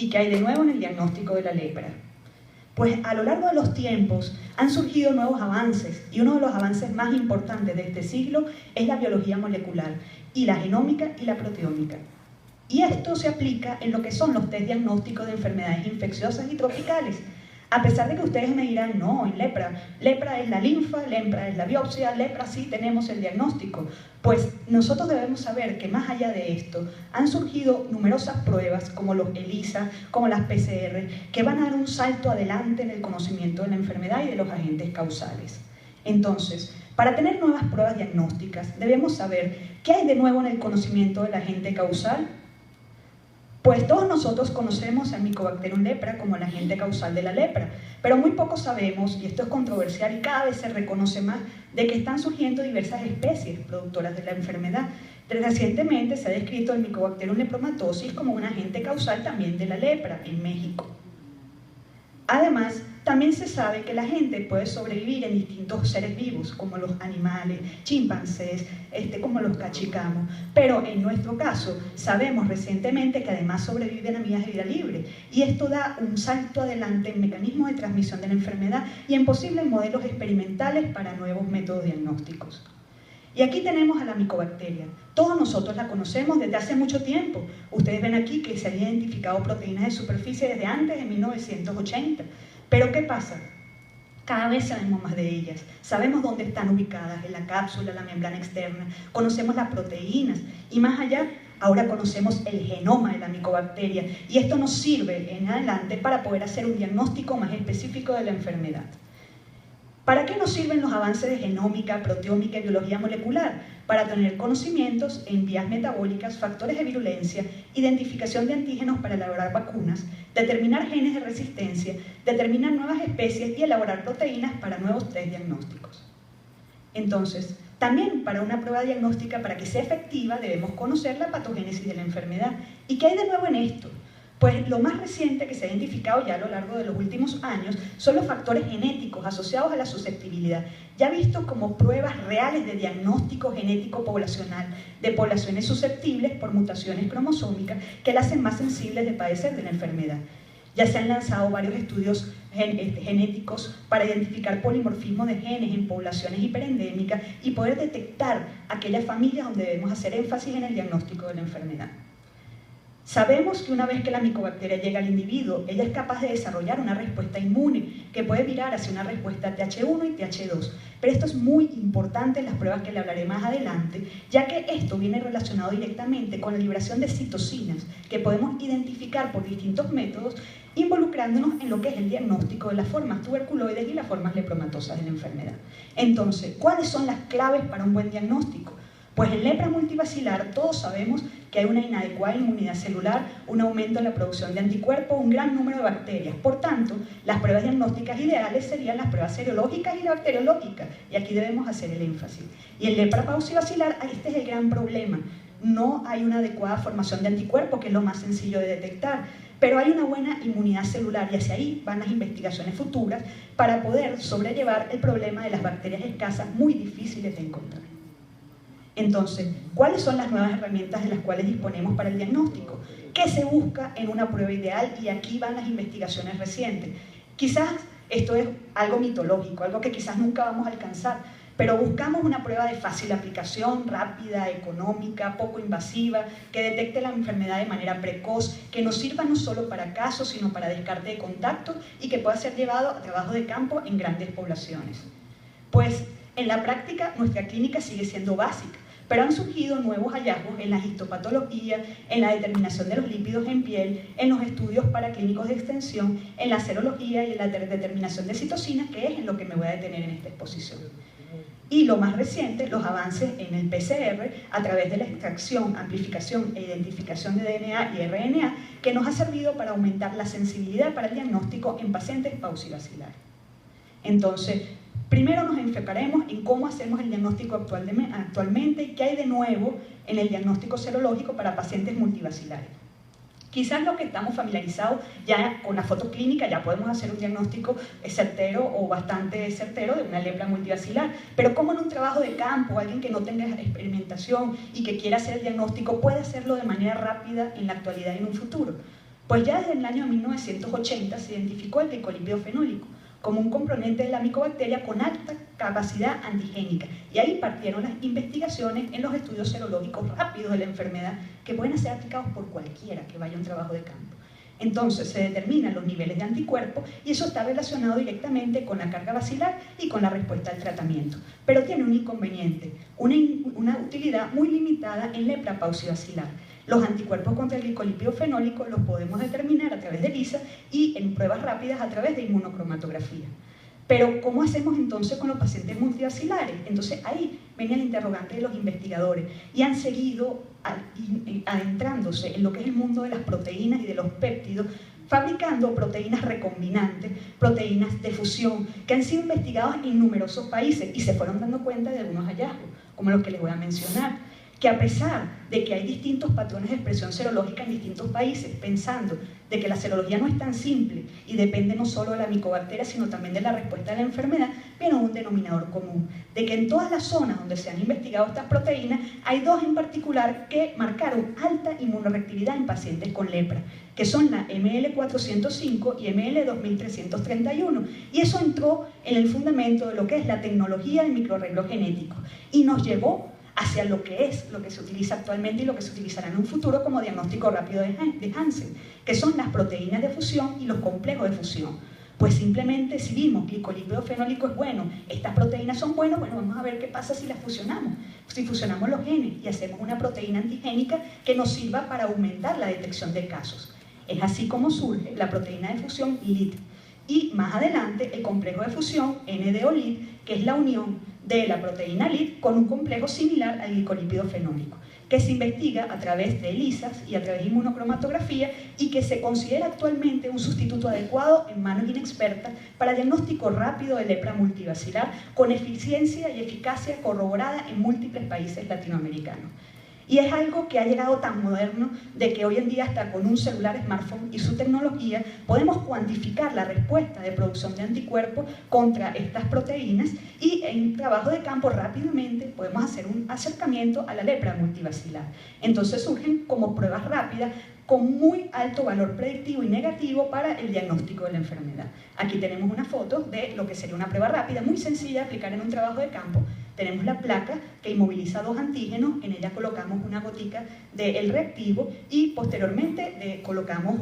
¿Y qué hay de nuevo en el diagnóstico de la lepra? Pues a lo largo de los tiempos han surgido nuevos avances, y uno de los avances más importantes de este siglo es la biología molecular, y la genómica y la proteómica. Y esto se aplica en lo que son los test diagnósticos de enfermedades infecciosas y tropicales. A pesar de que ustedes me dirán, no, en lepra es la linfa, lepra es la biopsia, lepra sí tenemos el diagnóstico. Pues nosotros debemos saber que más allá de esto han surgido numerosas pruebas como los ELISA, como las PCR, que van a dar un salto adelante en el conocimiento de la enfermedad y de los agentes causales. Entonces, para tener nuevas pruebas diagnósticas debemos saber qué hay de nuevo en el conocimiento del agente causal. Pues todos nosotros conocemos al Mycobacterium lepra como el agente causal de la lepra, pero muy poco sabemos, y esto es controversial y cada vez se reconoce más, de que están surgiendo diversas especies productoras de la enfermedad. Recientemente se ha descrito el Mycobacterium lepromatosis como un agente causal también de la lepra en México. Además, también se sabe que la gente puede sobrevivir en distintos seres vivos, como los animales, chimpancés, como los cachicamos, pero en nuestro caso sabemos recientemente que además sobreviven amigas de vida libre, y esto da un salto adelante en mecanismos de transmisión de la enfermedad y en posibles modelos experimentales para nuevos métodos diagnósticos. Y aquí tenemos a la micobacteria. Todos nosotros la conocemos desde hace mucho tiempo. Ustedes ven aquí que se han identificado proteínas de superficie desde antes de 1980. Pero ¿qué pasa? Cada vez sabemos más de ellas. Sabemos dónde están ubicadas, en la cápsula, la membrana externa. Conocemos las proteínas. Y más allá, ahora conocemos el genoma de la micobacteria. Y esto nos sirve en adelante para poder hacer un diagnóstico más específico de la enfermedad. ¿Para qué nos sirven los avances de genómica, proteómica y biología molecular? Para tener conocimientos en vías metabólicas, factores de virulencia, identificación de antígenos para elaborar vacunas, determinar genes de resistencia, determinar nuevas especies y elaborar proteínas para nuevos test diagnósticos. Entonces, también para una prueba diagnóstica, para que sea efectiva, debemos conocer la patogénesis de la enfermedad. ¿Y qué hay de nuevo en esto? Pues lo más reciente que se ha identificado ya a lo largo de los últimos años son los factores genéticos asociados a la susceptibilidad, ya vistos como pruebas reales de diagnóstico genético poblacional de poblaciones susceptibles por mutaciones cromosómicas que las hacen más sensibles de padecer de la enfermedad. Ya se han lanzado varios estudios genéticos para identificar polimorfismo de genes en poblaciones hiperendémicas y poder detectar aquellas familias donde debemos hacer énfasis en el diagnóstico de la enfermedad. Sabemos que una vez que la micobacteria llega al individuo, ella es capaz de desarrollar una respuesta inmune que puede virar hacia una respuesta Th1 y Th2. Pero esto es muy importante en las pruebas que le hablaré más adelante, ya que esto viene relacionado directamente con la liberación de citocinas que podemos identificar por distintos métodos, involucrándonos en lo que es el diagnóstico de las formas tuberculoides y las formas lepromatosas de la enfermedad. Entonces, ¿cuáles son las claves para un buen diagnóstico? Pues en lepra multivacilar todos sabemos que hay una inadecuada inmunidad celular, un aumento en la producción de anticuerpos, un gran número de bacterias. Por tanto, las pruebas diagnósticas ideales serían las pruebas serológicas y la bacteriológica, y aquí debemos hacer el énfasis. Y en lepra paucivacilar, este es el gran problema. No hay una adecuada formación de anticuerpos, que es lo más sencillo de detectar, pero hay una buena inmunidad celular y hacia ahí van las investigaciones futuras para poder sobrellevar el problema de las bacterias escasas muy difíciles de encontrar. Entonces, ¿cuáles son las nuevas herramientas de las cuales disponemos para el diagnóstico? ¿Qué se busca en una prueba ideal? Y aquí van las investigaciones recientes. Quizás esto es algo mitológico, algo que quizás nunca vamos a alcanzar, pero buscamos una prueba de fácil aplicación, rápida, económica, poco invasiva, que detecte la enfermedad de manera precoz, que nos sirva no solo para casos, sino para descarte de contacto y que pueda ser llevado a trabajo de campo en grandes poblaciones. Pues en la práctica nuestra clínica sigue siendo básica, pero han surgido nuevos hallazgos en la histopatología, en la determinación de los lípidos en piel, en los estudios paraclínicos de extensión, en la serología y en la determinación de citocinas, que es en lo que me voy a detener en esta exposición. Y lo más reciente, los avances en el PCR a través de la extracción, amplificación e identificación de DNA y RNA, que nos ha servido para aumentar la sensibilidad para el diagnóstico en pacientes paucivacilares. Entonces, primero nos enfocaremos en cómo hacemos el diagnóstico actualmente y qué hay de nuevo en el diagnóstico serológico para pacientes multivacilares. Quizás los que estamos familiarizados ya con la foto clínica ya podemos hacer un diagnóstico certero o bastante certero de una lepra multivacilar, pero ¿cómo en un trabajo de campo alguien que no tenga experimentación y que quiera hacer el diagnóstico puede hacerlo de manera rápida en la actualidad y en un futuro? Pues ya desde el año 1980 se identificó el glicolípido fenólico como un componente de la micobacteria con alta capacidad antigénica. Y ahí partieron las investigaciones en los estudios serológicos rápidos de la enfermedad que pueden ser aplicados por cualquiera que vaya a un trabajo de campo. Entonces se determinan los niveles de anticuerpos y eso está relacionado directamente con la carga bacilar y con la respuesta al tratamiento. Pero tiene un inconveniente, una utilidad muy limitada en lepra paucibacilar. Los anticuerpos contra el glicolípido fenólico los podemos determinar a través de ELISA y en pruebas rápidas a través de inmunocromatografía. Pero, ¿cómo hacemos entonces con los pacientes multibacilares? Entonces, ahí venía el interrogante de los investigadores y han seguido adentrándose en lo que es el mundo de las proteínas y de los péptidos, fabricando proteínas recombinantes, proteínas de fusión, que han sido investigadas en numerosos países y se fueron dando cuenta de algunos hallazgos, como los que les voy a mencionar. Que a pesar de que hay distintos patrones de expresión serológica en distintos países, pensando de que la serología no es tan simple y depende no solo de la micobacteria, sino también de la respuesta a la enfermedad, viene un denominador común, de que en todas las zonas donde se han investigado estas proteínas, hay dos en particular que marcaron alta inmunoreactividad en pacientes con lepra, que son la ML405 y ML2331, y eso entró en el fundamento de lo que es la tecnología del microarreglo genético, y nos llevó hacia lo que se utiliza actualmente y lo que se utilizará en un futuro como diagnóstico rápido de Hansen, que son las proteínas de fusión y los complejos de fusión. Pues simplemente si vimos que el glicolípido fenólico es bueno, estas proteínas son buenas, bueno, vamos a ver qué pasa si las fusionamos. Si fusionamos los genes y hacemos una proteína antigénica que nos sirva para aumentar la detección de casos. Es así como surge la proteína de fusión LID. Y más adelante el complejo de fusión NDO-LID, que es la unión de la proteína LID con un complejo similar al glicolípido fenólico, que se investiga a través de ELISAs y a través de inmunocromatografía y que se considera actualmente un sustituto adecuado en manos inexpertas para diagnóstico rápido de lepra multibacilar con eficiencia y eficacia corroborada en múltiples países latinoamericanos. Y es algo que ha llegado tan moderno de que hoy en día hasta con un celular smartphone y su tecnología podemos cuantificar la respuesta de producción de anticuerpos contra estas proteínas y en trabajo de campo rápidamente podemos hacer un acercamiento a la lepra multibacilar. Entonces surgen como pruebas rápidas con muy alto valor predictivo y negativo para el diagnóstico de la enfermedad. Aquí tenemos una foto de lo que sería una prueba rápida, muy sencilla de aplicar en un trabajo de campo. Tenemos la placa que inmoviliza dos antígenos, en ella colocamos una gotica del reactivo y posteriormente colocamos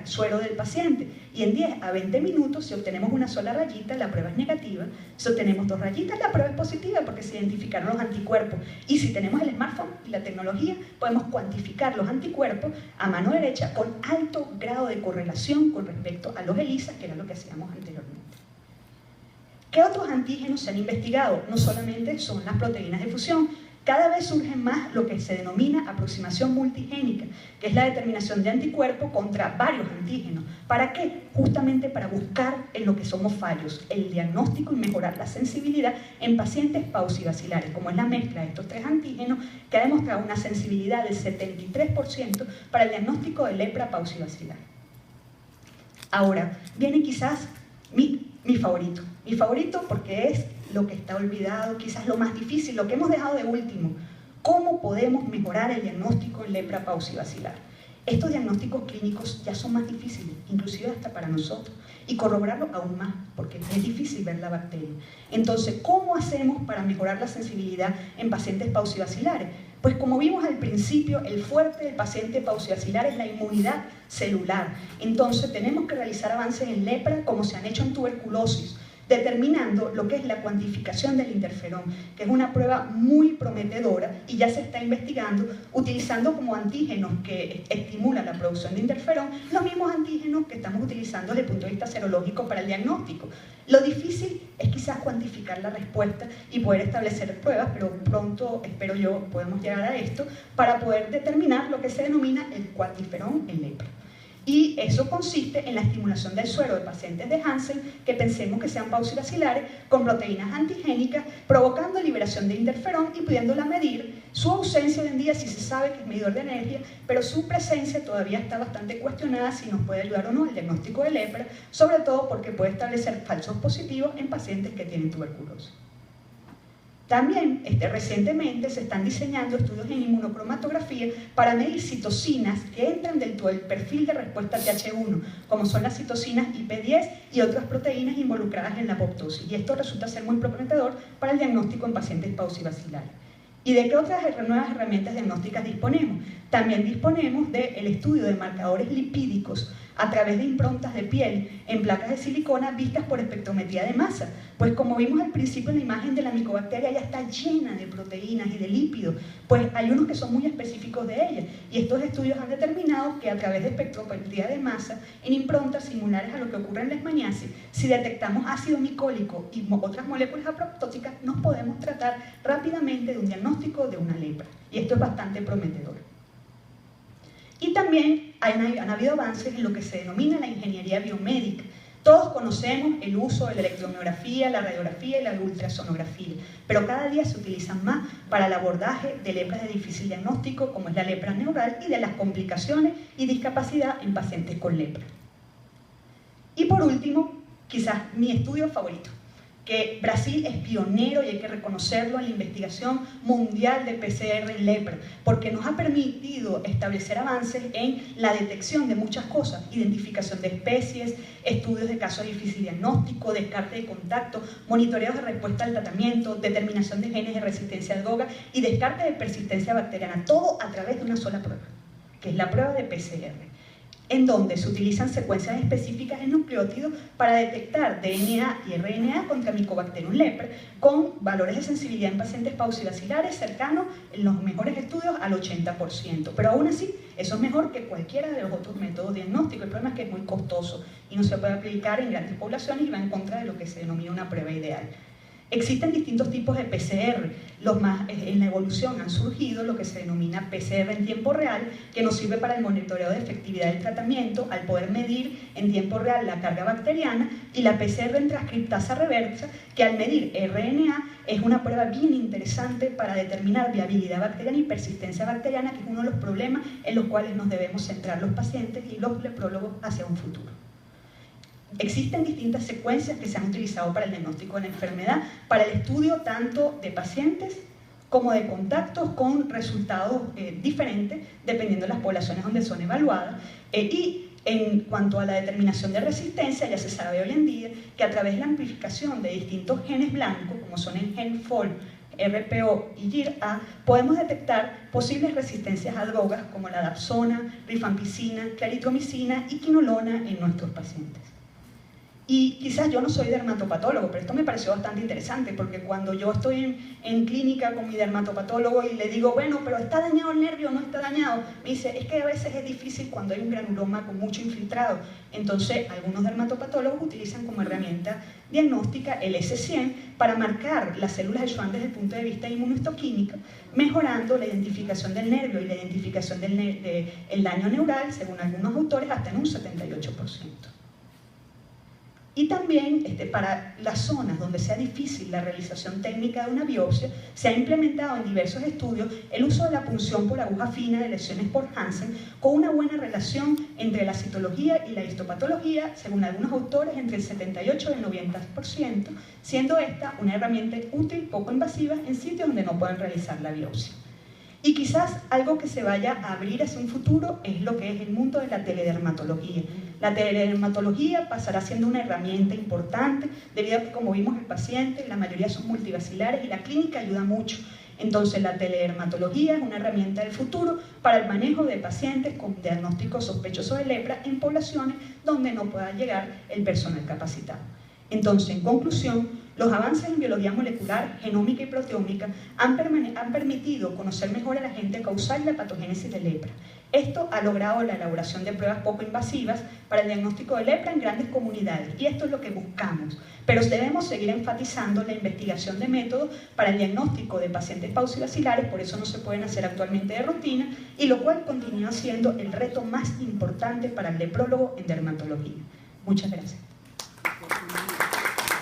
suero del paciente. Y en 10 a 20 minutos, si obtenemos una sola rayita, la prueba es negativa. Si obtenemos dos rayitas, la prueba es positiva porque se identificaron los anticuerpos. Y si tenemos el smartphone y la tecnología, podemos cuantificar los anticuerpos a mano derecha con alto grado de correlación con respecto a los ELISA, que era lo que hacíamos anteriormente. ¿Qué otros antígenos se han investigado? No solamente son las proteínas de fusión, cada vez surgen más lo que se denomina aproximación multigénica, que es la determinación de anticuerpos contra varios antígenos. ¿Para qué? Justamente para buscar en lo que somos fallos, el diagnóstico y mejorar la sensibilidad en pacientes paucibacilares, como es la mezcla de estos tres antígenos, que ha demostrado una sensibilidad del 73% para el diagnóstico de lepra paucibacilar. Ahora, viene quizás mi favorito. Mi favorito porque es lo que está olvidado, quizás lo más difícil, lo que hemos dejado de último. ¿Cómo podemos mejorar el diagnóstico en lepra paucibacilar? Estos diagnósticos clínicos ya son más difíciles, inclusive hasta para nosotros, y corroborarlo aún más, porque es difícil ver la bacteria. Entonces, ¿cómo hacemos para mejorar la sensibilidad en pacientes paucibacilares? Pues como vimos al principio, el fuerte del paciente paucibacilar es la inmunidad celular. Entonces, tenemos que realizar avances en lepra como se han hecho en tuberculosis, determinando lo que es la cuantificación del interferón, que es una prueba muy prometedora y ya se está investigando utilizando como antígenos que estimulan la producción de interferón los mismos antígenos que estamos utilizando desde el punto de vista serológico para el diagnóstico. Lo difícil es quizás cuantificar la respuesta y poder establecer pruebas, pero pronto, espero yo, podemos llegar a esto para poder determinar lo que se denomina el cuantiferón en lepra. Y eso consiste en la estimulación del suero de pacientes de Hansen que pensemos que sean paucibacilares con proteínas antigénicas, provocando liberación de interferón y pudiéndola medir. Su ausencia hoy en día sí se sabe que es medidor de energía, pero su presencia todavía está bastante cuestionada si nos puede ayudar o no al diagnóstico de lepra, sobre todo porque puede establecer falsos positivos en pacientes que tienen tuberculosis. También recientemente se están diseñando estudios en inmunocromatografía para medir citocinas que entran dentro del perfil de respuesta Th1, como son las citocinas IP10 y otras proteínas involucradas en la apoptosis. Y esto resulta ser muy prometedor para el diagnóstico en pacientes paucivacilares. ¿Y de qué otras nuevas herramientas diagnósticas disponemos? También disponemos del estudio de marcadores lipídicos a través de improntas de piel en placas de silicona vistas por espectrometría de masa. Pues como vimos al principio en la imagen de la micobacteria, ya está llena de proteínas y de lípidos, pues hay unos que son muy específicos de ella. Y estos estudios han determinado que a través de espectrometría de masa, en improntas similares a lo que ocurre en la leishmaniasis, si detectamos ácido micólico y otras moléculas apoptóticas, nos podemos tratar rápidamente de un diagnóstico de una lepra. Y esto es bastante prometedor. Y también han habido avances en lo que se denomina la ingeniería biomédica. Todos conocemos el uso de la electromiografía, la radiografía y la ultrasonografía, pero cada día se utilizan más para el abordaje de lepras de difícil diagnóstico, como es la lepra neural, y de las complicaciones y discapacidad en pacientes con lepra. Y por último, quizás mi estudio favorito, que Brasil es pionero y hay que reconocerlo en la investigación mundial de PCR en lepra, porque nos ha permitido establecer avances en la detección de muchas cosas, identificación de especies, estudios de casos de difícil diagnóstico, descarte de contacto, monitoreos de respuesta al tratamiento, determinación de genes de resistencia a droga y descarte de persistencia bacteriana, todo a través de una sola prueba, que es la prueba de PCR, en donde se utilizan secuencias específicas en nucleótidos para detectar DNA y RNA contra Mycobacterium leprae, con valores de sensibilidad en pacientes paucivacilares cercanos, en los mejores estudios, al 80%. Pero aún así, eso es mejor que cualquiera de los otros métodos diagnósticos. El problema es que es muy costoso y no se puede aplicar en grandes poblaciones y va en contra de lo que se denomina una prueba ideal. Existen distintos tipos de PCR, los más en la evolución han surgido lo que se denomina PCR en tiempo real, que nos sirve para el monitoreo de efectividad del tratamiento al poder medir en tiempo real la carga bacteriana, y la PCR en transcriptasa reversa, que al medir RNA es una prueba bien interesante para determinar viabilidad bacteriana y persistencia bacteriana, que es uno de los problemas en los cuales nos debemos centrar los pacientes y los leprólogos hacia un futuro. Existen distintas secuencias que se han utilizado para el diagnóstico de la enfermedad, para el estudio tanto de pacientes como de contactos con resultados diferentes dependiendo de las poblaciones donde son evaluadas. Y en cuanto a la determinación de resistencia, ya se sabe hoy en día que a través de la amplificación de distintos genes blancos, como son el gen FOL, RPO y GIR-A, podemos detectar posibles resistencias a drogas como la dapsona, rifampicina, claritromicina y quinolona en nuestros pacientes. Y quizás yo no soy dermatopatólogo, pero esto me pareció bastante interesante, porque cuando yo estoy en clínica con mi dermatopatólogo y le digo, bueno, pero ¿está dañado el nervio o no está dañado? Me dice, es que a veces es difícil cuando hay un granuloma con mucho infiltrado. Entonces, algunos dermatopatólogos utilizan como herramienta diagnóstica el S100 para marcar las células de Schwann desde el punto de vista inmunohistoquímico, mejorando la identificación del nervio y la identificación del daño neural, según algunos autores, hasta en un 78%. Y también para las zonas donde sea difícil la realización técnica de una biopsia, se ha implementado en diversos estudios el uso de la punción por aguja fina de lesiones por Hansen, con una buena relación entre la citología y la histopatología, según algunos autores, entre el 78 y el 90%, siendo esta una herramienta útil, poco invasiva, en sitios donde no puedan realizar la biopsia. Y quizás algo que se vaya a abrir hacia un futuro es lo que es el mundo de la teledermatología. La teledermatología pasará siendo una herramienta importante debido a que, como vimos, el paciente, la mayoría son multivacilares y la clínica ayuda mucho. Entonces la teledermatología es una herramienta del futuro para el manejo de pacientes con diagnóstico sospechoso de lepra en poblaciones donde no pueda llegar el personal capacitado. Entonces, en conclusión, los avances en biología molecular, genómica y proteómica han permitido conocer mejor el agente causal y la patogénesis de lepra. Esto ha logrado la elaboración de pruebas poco invasivas para el diagnóstico de lepra en grandes comunidades, y esto es lo que buscamos. Pero debemos seguir enfatizando la investigación de métodos para el diagnóstico de pacientes paucivacilares, por eso no se pueden hacer actualmente de rutina, y lo cual continúa siendo el reto más importante para el leprólogo en dermatología. Muchas gracias.